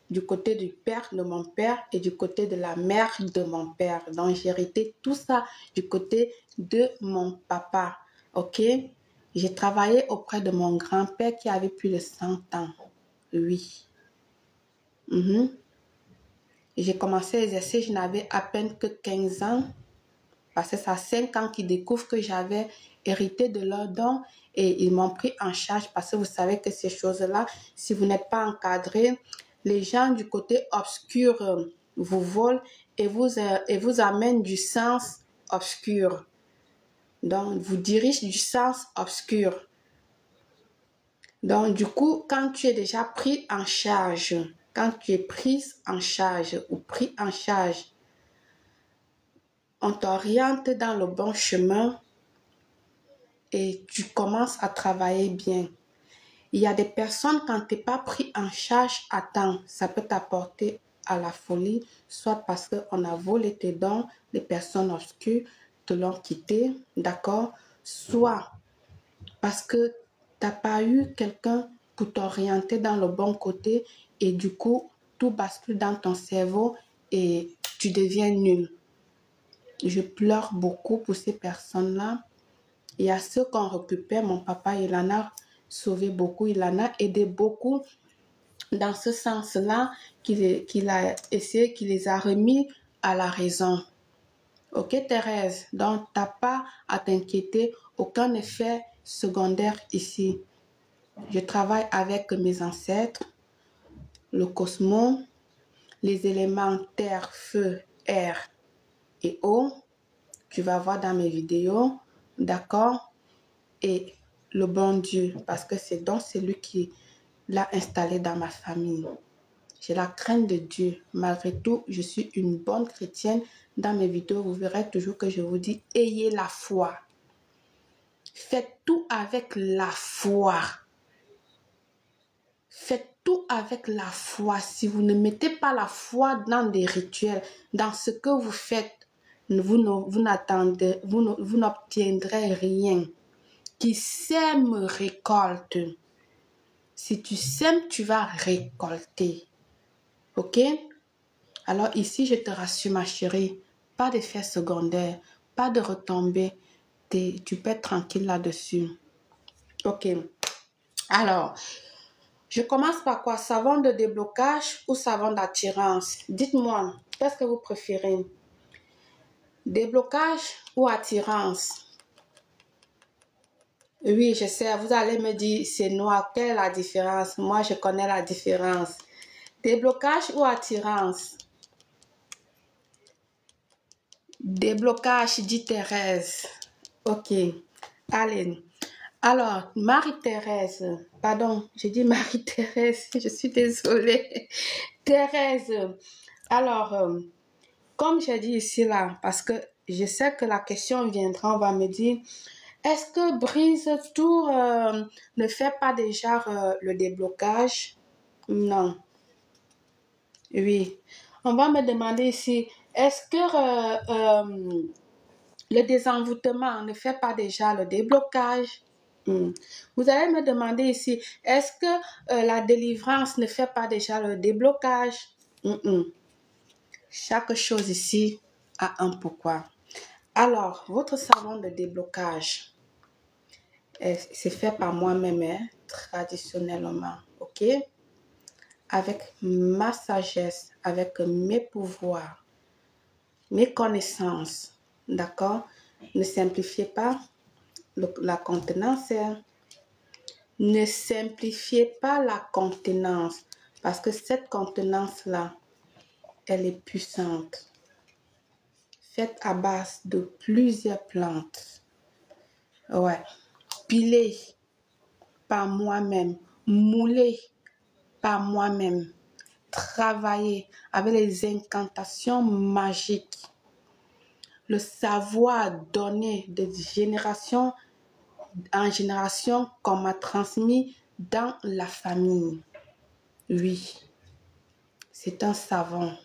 A: du côté du père de mon père et du côté de la mère de mon père. Donc, j'ai hérité tout ça du côté de mon papa. OK? J'ai travaillé auprès de mon grand-père qui avait plus de 100 ans. Oui. J'ai commencé à exercer, je n'avais à peine que 15 ans. Parce que ça 5 ans qu'ils découvrent que j'avais hérité de leurs dons et ils m'ont pris en charge parce que vous savez que ces choses-là, si vous n'êtes pas encadré, les gens du côté obscur vous volent et vous amènent du sens obscur. Donc, vous dirigent du sens obscur. Donc, du coup, quand tu es déjà pris en charge, quand tu es prise en charge ou pris en charge, on t'oriente dans le bon chemin et tu commences à travailler bien. Il y a des personnes, quand tu n'es pas pris en charge à temps, ça peut t'apporter à la folie, soit parce qu'on a volé tes dons, les personnes obscures te l'ont quitté, d'accord? Soit parce que tu n'as pas eu quelqu'un pour t'orienter dans le bon côté et du coup, tout bascule dans ton cerveau et tu deviens nul. Je pleure beaucoup pour ces personnes-là. Il y a ceux qu'on récupère, mon papa, il en a sauvé beaucoup, il en a aidé beaucoup dans ce sens-là qu'il a essayé, qu'il les a remis à la raison. Ok, Thérèse? Donc, tu n'as pas à t'inquiéter, aucun effet secondaire ici. Je travaille avec mes ancêtres, le cosmos, les éléments terre, feu, air et eau. Tu vas voir dans mes vidéos, d'accord? Et le bon Dieu, parce que c'est donc celui qui l'a installé dans ma famille. J'ai la crainte de Dieu. Malgré tout, je suis une bonne chrétienne. Dans mes vidéos, vous verrez toujours que je vous dis, ayez la foi. Faites tout avec la foi. Faites tout avec la foi. Si vous ne mettez pas la foi dans des rituels, dans ce que vous faites, vous n'obtiendrez rien. Qui sème récolte. Si tu sèmes, tu vas récolter. Ok? Alors ici, je te rassure, ma chérie, pas d'effet secondaire, pas de retombées. Tu peux être tranquille là-dessus. Ok. Alors, je commence par quoi? Savon de déblocage ou savon d'attirance? Dites-moi, qu'est-ce que vous préférez? Déblocage ou attirance? Oui, je sais, vous allez me dire, c'est noir, quelle est la différence? Moi, je connais la différence. Déblocage ou attirance? Déblocage, dit Thérèse. Ok, allez. Alors, Marie-Thérèse, pardon, j'ai dit Marie-Thérèse, je suis désolée. Thérèse, alors, comme j'ai dit ici là, parce que je sais que la question viendra, on va me dire, est-ce que Brise Tour ne fait pas déjà le déblocage? Non. Oui. On va me demander ici, est-ce que le désenvoûtement ne fait pas déjà le déblocage? Vous allez me demander ici, est-ce que la délivrance ne fait pas déjà le déblocage? Chaque chose ici a un pourquoi. Alors, votre savon de déblocage, c'est fait par moi-même, traditionnellement, ok? avec ma sagesse, avec mes pouvoirs, mes connaissances, d'accord? Ne simplifiez pas la contenance, hein. Ne simplifiez pas la contenance parce que cette contenance-là, elle est puissante. Faite à base de plusieurs plantes. Ouais. Pilée par moi-même, moulée par moi-même, travailler avec les incantations magiques. Le savoir donné de génération en génération qu'on m'a transmis dans la famille. Oui, c'est un savon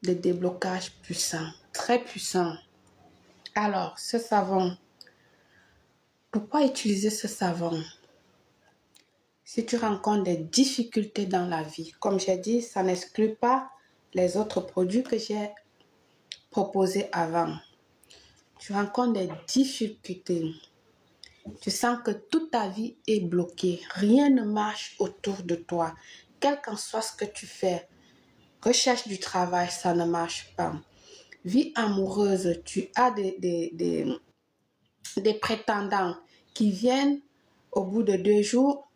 A: de déblocage puissant, très puissant. Alors, ce savon, pourquoi utiliser ce savon? Si tu rencontres des difficultés dans la vie, comme j'ai dit, ça n'exclut pas les autres produits que j'ai proposés avant. Tu rencontres des difficultés. Tu sens que toute ta vie est bloquée. Rien ne marche autour de toi. Quel qu'en soit ce que tu fais, recherche du travail, ça ne marche pas. Vie amoureuse, tu as des prétendants qui viennent au bout de 2 jours,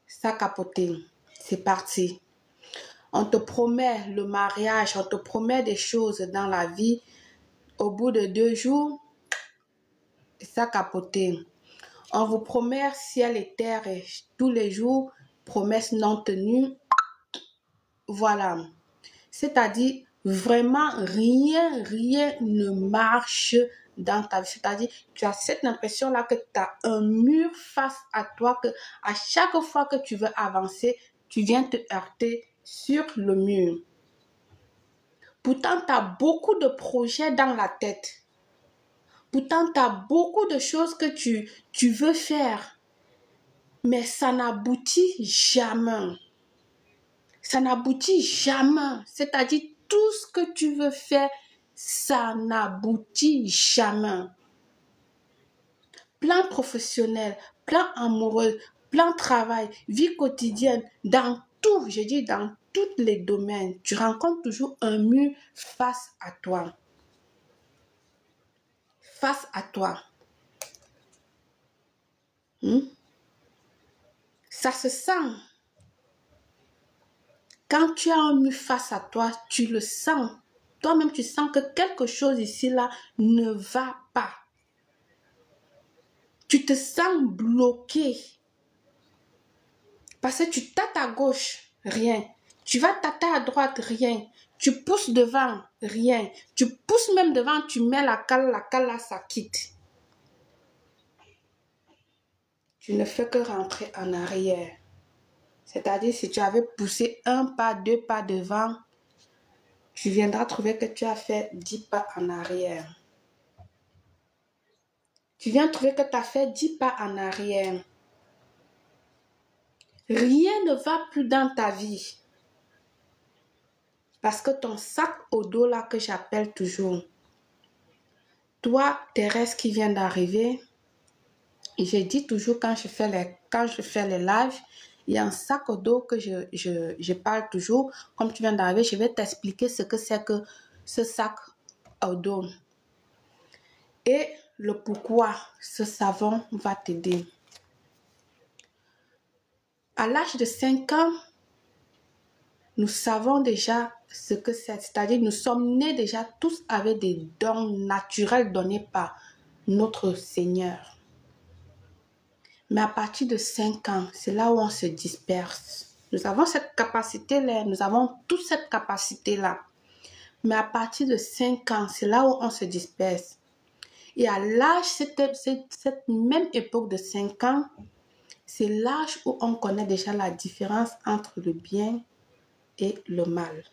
A: ça capoté, c'est parti. On te promet le mariage, on te promet des choses dans la vie. Au bout de 2 jours, ça capoté. On vous promet ciel et terre et tous les jours, promesses non tenues. Voilà. C'est-à-dire, vraiment, rien ne marche dans ta vie. C'est-à-dire, tu as cette impression-là que tu as un mur face à toi, que à chaque fois que tu veux avancer, tu viens te heurter sur le mur. Pourtant, tu as beaucoup de projets dans la tête. Pourtant, tu as beaucoup de choses que tu veux faire. Mais ça n'aboutit jamais. Ça n'aboutit jamais. C'est-à-dire, tout ce que tu veux faire, ça n'aboutit jamais. Plan professionnel, plan amoureux, plan travail, vie quotidienne, dans tout, je dis dans tous les domaines, tu rencontres toujours un mur face à toi. Face à toi. Ça se sent. Quand tu as un mur face à toi, tu le sens. Toi-même, tu sens que quelque chose ici, là, ne va pas. Tu te sens bloqué. Parce que tu tâtes à gauche, rien. Tu vas tâter à droite, rien. Tu pousses devant, rien. Tu pousses même devant, tu mets la cale là, ça quitte. Tu ne fais que rentrer en arrière. C'est-à-dire, si tu avais poussé 1 pas, 2 pas devant, tu viendras trouver que tu as fait 10 pas en arrière. Tu viens trouver que tu as fait 10 pas en arrière. Rien ne va plus dans ta vie. Parce que ton sac au dos là que j'appelle toujours, toi, Thérèse qui vient d'arriver, j'ai dit toujours quand je fais les lives, il y a un sac au dos que je parle toujours. Comme tu viens d'arriver, je vais t'expliquer ce que c'est que ce sac au dos. Et le pourquoi ce savon va t'aider. À l'âge de 5 ans, nous savons déjà ce que c'est. C'est-à-dire, nous sommes nés déjà tous avec des dons naturels donnés par notre Seigneur. Mais à partir de 5 ans, c'est là où on se disperse. Nous avons cette capacité-là, nous avons toute cette capacité-là. Mais à partir de 5 ans, c'est là où on se disperse. Et à l'âge, cette même époque de 5 ans, c'est l'âge où on connaît déjà la différence entre le bien et le mal.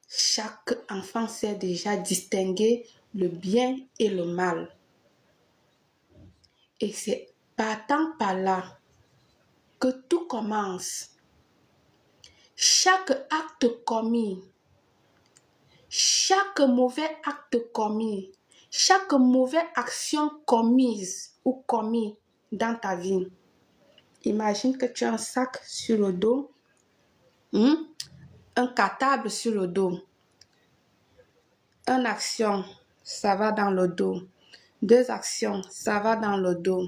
A: Chaque enfant sait déjà distinguer le bien et le mal. Et c'est partant par là que tout commence. Chaque acte commis, chaque mauvais acte commis, chaque mauvaise action commise ou commis dans ta vie Imagine que tu as un sac sur le dos, un cartable sur le dos. Une action, ça va dans le dos. 2 actions, ça va dans le dos.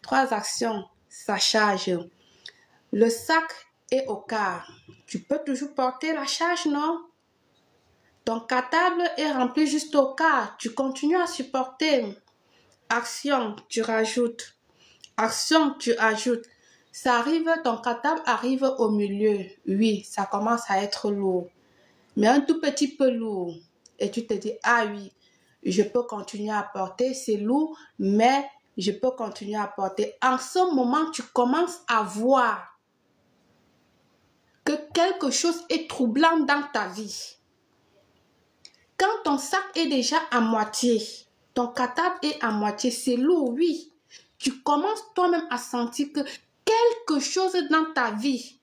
A: 3 actions, ça charge. Le sac est au quart. Tu peux toujours porter la charge, non? Ton cartable est rempli juste au quart. Tu continues à supporter. Action, tu rajoutes. Action, tu ajoutes. Ça arrive, ton cartable arrive au milieu. Oui, ça commence à être lourd. Mais un tout petit peu lourd. Et tu te dis, ah oui, je peux continuer à porter. C'est lourd, mais je peux continuer à porter. En ce moment, tu commences à voir que quelque chose est troublant dans ta vie. Quand ton sac est déjà à moitié, ton cartable est à moitié, c'est lourd, oui. Tu commences toi-même à sentir que quelque chose dans ta vie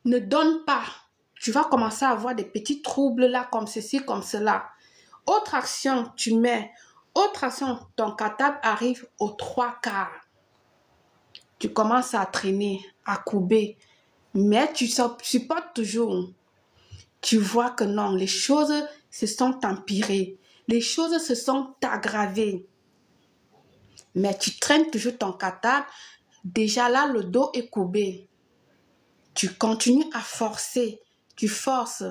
A: ne donne pas. Tu vas commencer à avoir des petits troubles là, comme ceci, comme cela. Autre action, tu mets. Autre action, ton cartable arrive aux 3 quarts. Tu commences à traîner, à courber. Mais tu supportes toujours. Tu vois que non, les choses se sont empirées. Les choses se sont aggravées. Mais tu traînes toujours ton cartable. Déjà là, le dos est courbé. Tu continues à forcer. Tu forces.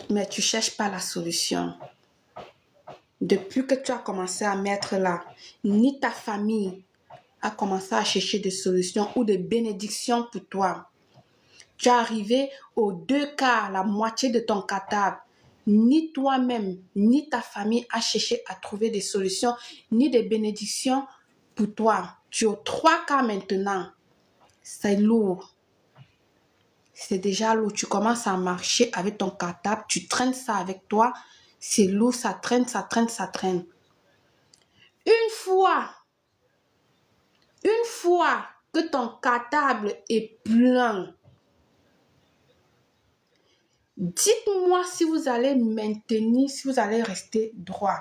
A: Mais tu ne cherches pas la solution. Depuis que tu as commencé à mettre là, ni ta famille a commencé à chercher des solutions ou des bénédictions pour toi. Tu es arrivé aux 2 quarts, la moitié de ton cartable. Ni toi-même, ni ta famille a cherché à trouver des solutions, ni des bénédictions pour toi. Tu es aux 3 quarts maintenant. C'est lourd. C'est déjà lourd. Tu commences à marcher avec ton cartable. Tu traînes ça avec toi. C'est lourd, ça traîne, ça traîne, ça traîne. Une fois que ton cartable est plein, dites-moi si vous allez maintenir, si vous allez rester droit.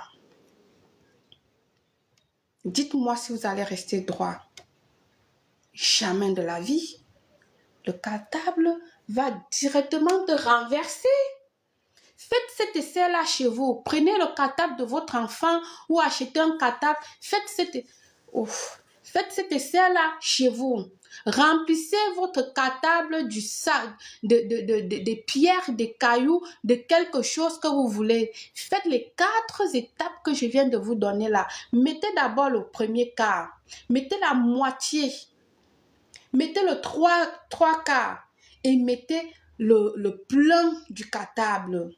A: Dites-moi si vous allez rester droit. Jamais de la vie. Le cartable va directement te renverser. Faites cet essai-là chez vous. Prenez le cartable de votre enfant ou achetez un cartable. Faites cet essai-là chez vous. Remplissez votre cartable du sac, des pierres, des cailloux, de quelque chose que vous voulez. Faites les 4 étapes que je viens de vous donner là. Mettez d'abord le premier quart. Mettez la moitié. Mettez le 3 quarts. Et mettez le plein du cartable.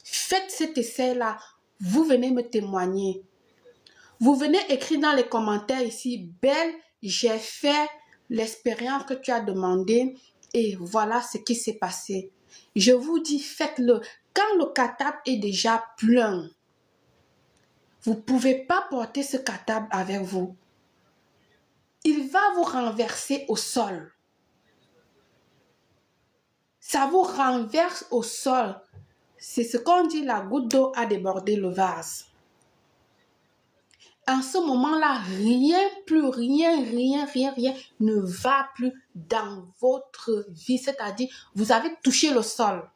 A: Faites cet essai-là. Vous venez me témoigner. Vous venez écrire dans les commentaires ici, Belle, j'ai fait l'expérience que tu as demandé et voilà ce qui s'est passé. Je vous dis, faites-le. Quand le cartable est déjà plein, vous ne pouvez pas porter ce cartable avec vous. Il va vous renverser au sol. Ça vous renverse au sol. C'est ce qu'on dit, la goutte d'eau a débordé le vase. En ce moment-là, rien ne va plus dans votre vie. C'est-à-dire, vous avez touché le sol.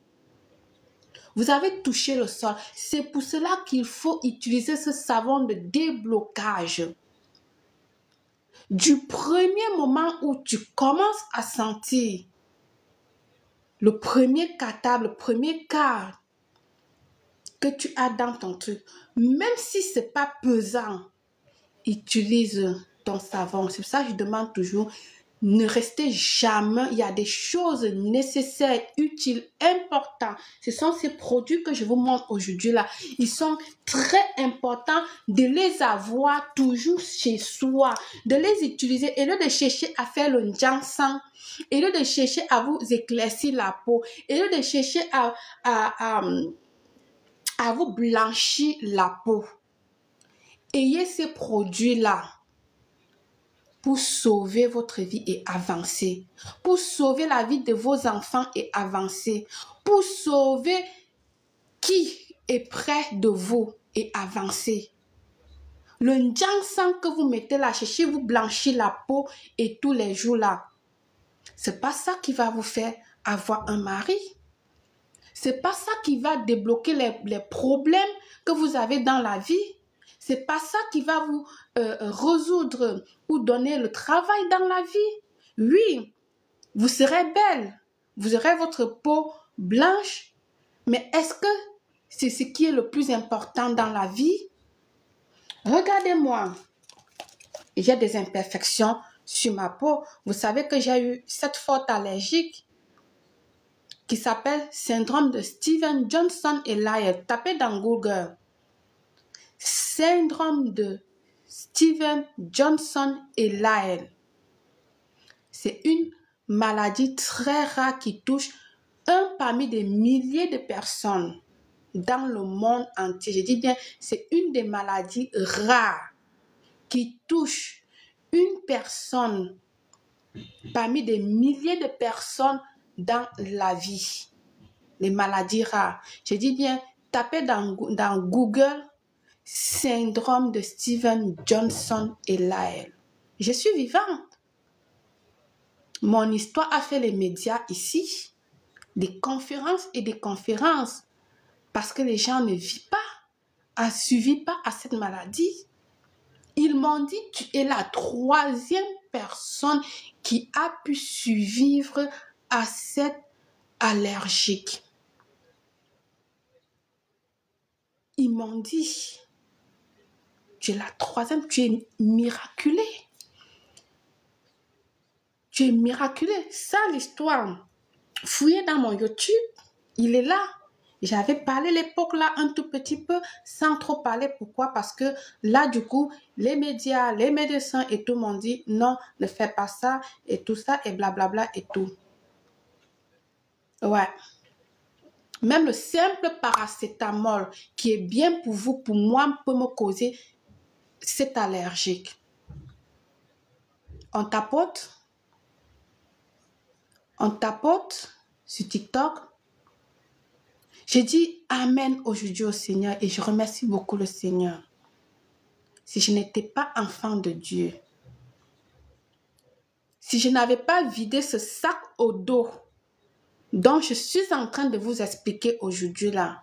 A: Vous avez touché le sol. C'est pour cela qu'il faut utiliser ce savon de déblocage. Du premier moment où tu commences à sentir le premier cartable, le premier quart que tu as dans ton truc, même si ce n'est pas pesant, utilise ton savon. C'est pour ça que je demande toujours, ne restez jamais. Il y a des choses nécessaires, utiles, importantes. Ce sont ces produits que je vous montre aujourd'hui là. Ils sont très importants de les avoir toujours chez soi, de les utiliser et de chercher à faire le ginseng, et de chercher à vous éclaircir la peau, et de chercher à vous blanchir la peau. Ayez ces produits-là pour sauver votre vie et avancer. Pour sauver la vie de vos enfants et avancer. Pour sauver qui est près de vous et avancer. Le ginseng que vous mettez là, cherchez vous blanchir la peau et tous les jours là. C'est pas ça qui va vous faire avoir un mari. C'est pas ça qui va débloquer les problèmes que vous avez dans la vie. C'est pas ça qui va vous résoudre ou donner le travail dans la vie. Oui, vous serez belle. Vous aurez votre peau blanche. Mais est-ce que c'est ce qui est le plus important dans la vie? Regardez-moi. J'ai des imperfections sur ma peau. Vous savez que j'ai eu cette faute allergique qui s'appelle syndrome de Steven Johnson et Lyell. Tapez dans Google. Syndrome de Steven Johnson et Lyell. C'est une maladie très rare qui touche un parmi des milliers de personnes dans le monde entier. Je dis bien, c'est une des maladies rares qui touche une personne parmi des milliers de personnes dans la vie. Les maladies rares. Je dis bien, tapez dans Google syndrome de Steven Johnson et Lyell. Je suis vivante. Mon histoire a fait les médias ici, des conférences et des conférences, parce que les gens ne vivent pas, survivent pas à cette maladie. Ils m'ont dit, tu es la troisième personne qui a pu survivre à cette allergique. Ils m'ont dit, tu es la troisième, tu es miraculée. Tu es miraculée. Ça, l'histoire. Fouillez dans mon YouTube, il est là. J'avais parlé l'époque là un tout petit peu sans trop parler. Pourquoi? Parce que là, du coup, les médias, les médecins et tout m'ont dit non, ne fais pas ça et tout ça et blablabla et tout. Ouais. Même le simple paracétamol qui est bien pour vous, pour moi, peut me causer cette allergique. On tapote sur TikTok. J'ai dit Amen aujourd'hui au Seigneur et je remercie beaucoup le Seigneur. Si je n'étais pas enfant de Dieu, si je n'avais pas vidé ce sac au dos dont je suis en train de vous expliquer aujourd'hui là,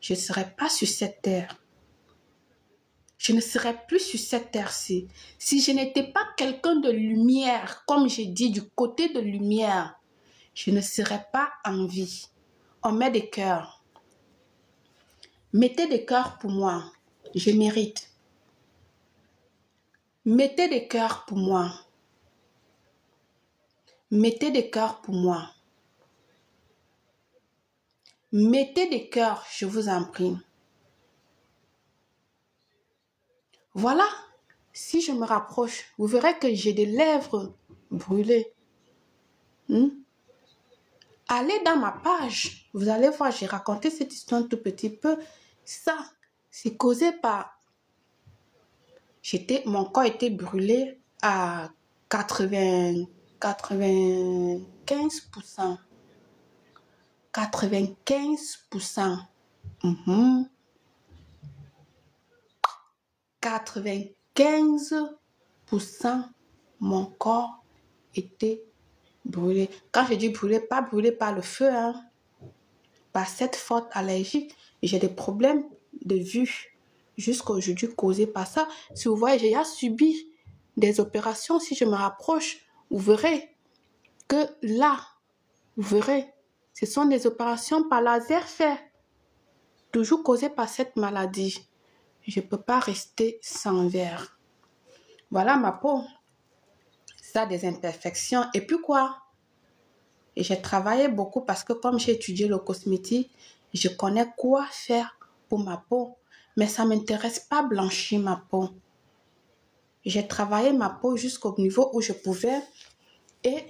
A: je ne serais pas sur cette terre. Je ne serais plus sur cette terre-ci. Si je n'étais pas quelqu'un de lumière, comme j'ai dit, du côté de lumière, je ne serais pas en vie. On met des cœurs. Mettez des cœurs pour moi. Je mérite. Mettez des cœurs pour moi. Mettez des cœurs pour moi. Mettez des cœurs, je vous en prie. Voilà. Si je me rapproche, vous verrez que j'ai des lèvres brûlées. Allez dans ma page. Vous allez voir, j'ai raconté cette histoire un tout petit peu. Ça, c'est causé par... Mon corps était brûlé à 95%. 95%. 95%, mon corps était brûlé. Quand je dis brûlé par le feu, hein, par cette forte allergique, j'ai des problèmes de vue jusqu'à aujourd'hui causés par ça. Si vous voyez, j'ai déjà subi des opérations. Si je me rapproche, vous verrez que là, vous verrez, ce sont des opérations par laser fait, toujours causées par cette maladie. Je ne peux pas rester sans verre. Voilà ma peau. Ça a des imperfections. Et puis quoi? Et j'ai travaillé beaucoup parce que comme j'ai étudié le cosmétique, je connais quoi faire pour ma peau. Mais ça ne m'intéresse pas blanchir ma peau. J'ai travaillé ma peau jusqu'au niveau où je pouvais et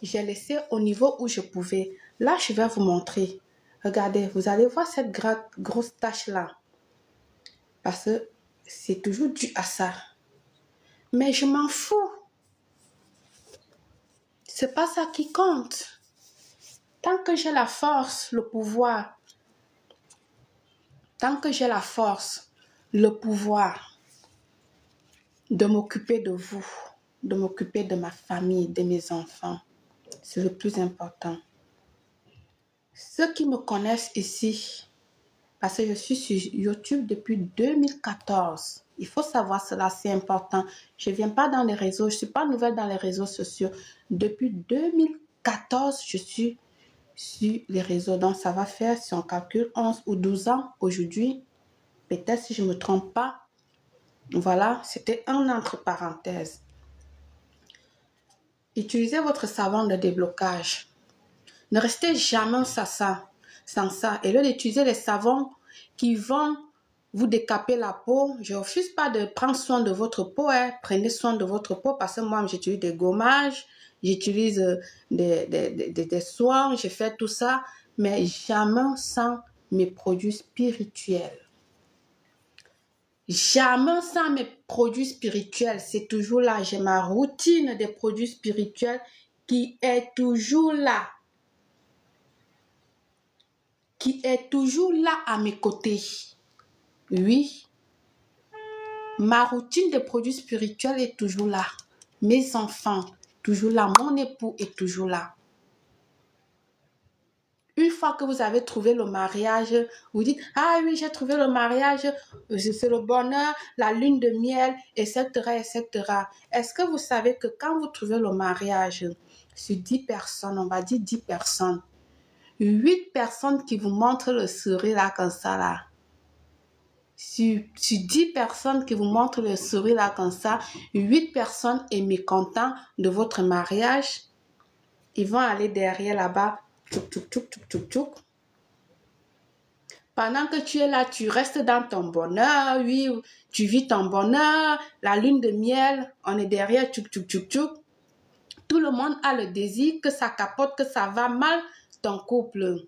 A: j'ai laissé au niveau où je pouvais. Là, je vais vous montrer. Regardez, vous allez voir cette grosse tache-là. Parce que c'est toujours dû à ça. Mais je m'en fous. C'est pas ça qui compte. Tant que j'ai la force, le pouvoir, tant que j'ai la force, le pouvoir, de m'occuper de vous, de m'occuper de ma famille, de mes enfants. C'est le plus important. Ceux qui me connaissent ici, parce que je suis sur YouTube depuis 2014. Il faut savoir cela, c'est important. Je ne viens pas dans les réseaux, je ne suis pas nouvelle dans les réseaux sociaux. Depuis 2014, je suis sur les réseaux. Donc, ça va faire, si on calcule, 11 ou 12 ans aujourd'hui. Peut-être si je ne me trompe pas. Voilà, c'était un entre parenthèses. Utilisez votre savon de déblocage. Ne restez jamais sans ça. Et là, d'utiliser les savons qui vont vous décaper la peau. Je ne refuse pas de prendre soin de votre peau. Hein. Prenez soin de votre peau parce que moi, j'utilise des gommages, j'utilise des soins, je fais tout ça, mais jamais sans mes produits spirituels. Jamais sans mes produits spirituels. C'est toujours là. J'ai ma routine des produits spirituels qui est toujours là. Qui est toujours là à mes côtés. Oui. Ma routine de produits spirituels est toujours là. Mes enfants, toujours là. Mon époux est toujours là. Une fois que vous avez trouvé le mariage, vous dites, ah oui, j'ai trouvé le mariage, c'est le bonheur, la lune de miel, etc., etc. Est-ce que vous savez que quand vous trouvez le mariage, sur 10 personnes, on va dire 10 personnes, 8 personnes qui vous montrent le sourire là, comme ça, là. Sur 10 personnes qui vous montrent le sourire là, comme ça, 8 personnes est mécontent de votre mariage. Ils vont aller derrière là-bas, tchouk, tchouk, tchouk, tchouk, tchouk, tchouk. Pendant que tu es là, tu restes dans ton bonheur, oui, tu vis ton bonheur, la lune de miel, on est derrière, tchouk, tchouk, tchouk, tchouk. Tout le monde a le désir que ça capote, que ça va mal, ton couple.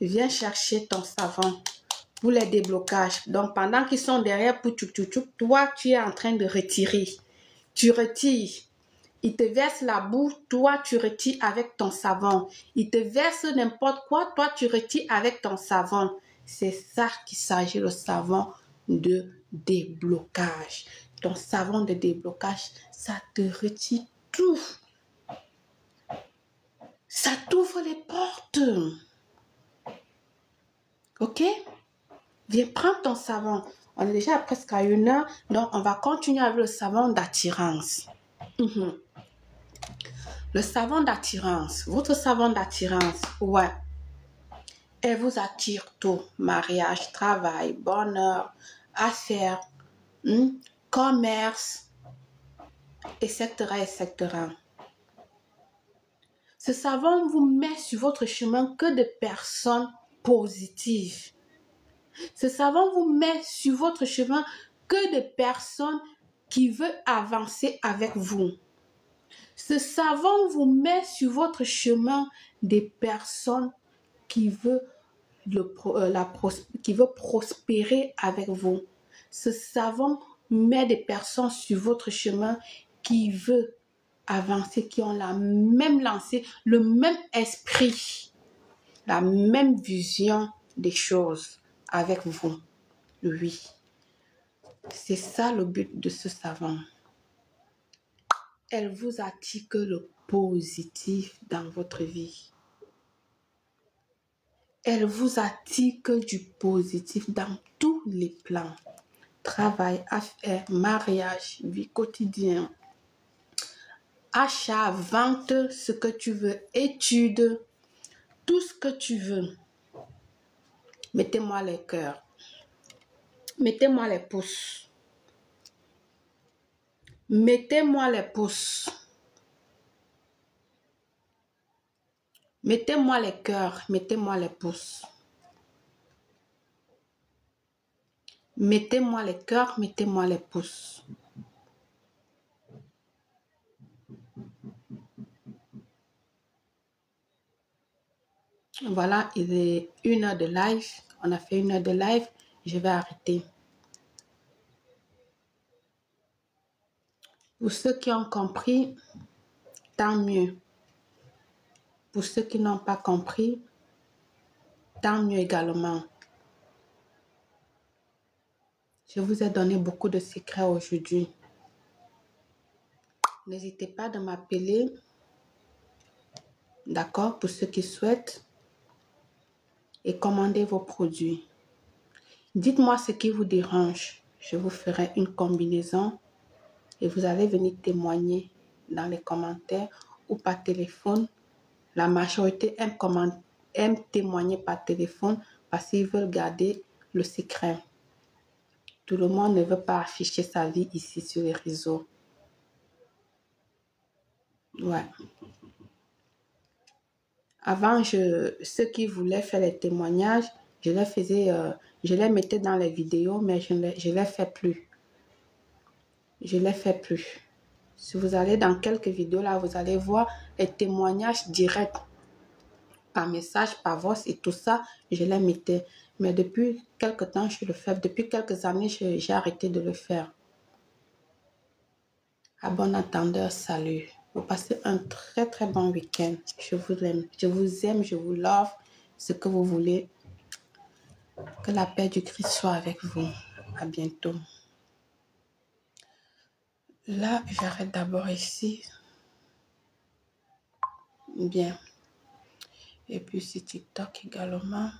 A: Viens chercher ton savon pour les déblocages. Donc, pendant qu'ils sont derrière pour tchouk, tchouk, tchouk, toi, tu es en train de retirer. Tu retires. Il te verse la boue, toi, tu retires avec ton savon. Il te verse n'importe quoi, toi, tu retires avec ton savon. C'est ça qu'il s'agit, le savon de déblocage. Ton savon de déblocage, ça te retire tout. Ça t'ouvre les portes. Ok? Viens prendre ton savon. On est déjà presque à 1 heure, donc on va continuer avec le savon d'attirance. Le savon d'attirance, votre savon d'attirance, ouais. Elle vous attire tout. Mariage, travail, bonheur, affaires, commerce, etc., etc. Ce savon vous met sur votre chemin que de personnes positives. Ce savon vous met sur votre chemin que de personnes qui veulent avancer avec vous. Ce savon vous met sur votre chemin des personnes qui veulent prospérer avec vous. Ce savon met des personnes sur votre chemin qui veulent avancer, qui ont la même lancée, le même esprit, la même vision des choses avec vous. Oui. C'est ça le but de ce savon. Elle vous attire que le positif dans votre vie. Elle vous attire que du positif dans tous les plans. Travail, affaires, mariage, vie quotidienne, achat, vente, ce que tu veux, études, tout ce que tu veux. Mettez-moi les cœurs. Mettez-moi les pouces. Mettez-moi les pouces. Mettez-moi les cœurs. Mettez-moi les pouces. Mettez-moi les cœurs. Mettez-moi les pouces. Voilà, il est 1 heure de live. On a fait 1 heure de live. Je vais arrêter. Pour ceux qui ont compris, tant mieux. Pour ceux qui n'ont pas compris, tant mieux également. Je vous ai donné beaucoup de secrets aujourd'hui. N'hésitez pas de m'appeler, d'accord, pour ceux qui souhaitent, et commander vos produits. Dites-moi ce qui vous dérange. Je vous ferai une combinaison et vous allez venir témoigner dans les commentaires ou par téléphone. La majorité aime témoigner par téléphone parce qu'ils veulent garder le secret. Tout le monde ne veut pas afficher sa vie ici sur les réseaux. Ouais. Avant, ceux qui voulaient faire les témoignages, je les mettais dans les vidéos, mais je les fais plus. Je les fais plus. Si vous allez dans quelques vidéos là, vous allez voir les témoignages directs par message, par voix et tout ça, je les mettais. Mais depuis quelques temps, je le fais. Depuis quelques années, j'ai arrêté de le faire. À bon entendeur, salut. Vous passez un très très bon week-end. Je vous aime. Je vous aime, je vous love. Ce que vous voulez. Que la paix du Christ soit avec vous. À bientôt. Là, j'arrête d'abord ici. Bien. Et puis sur TikTok également.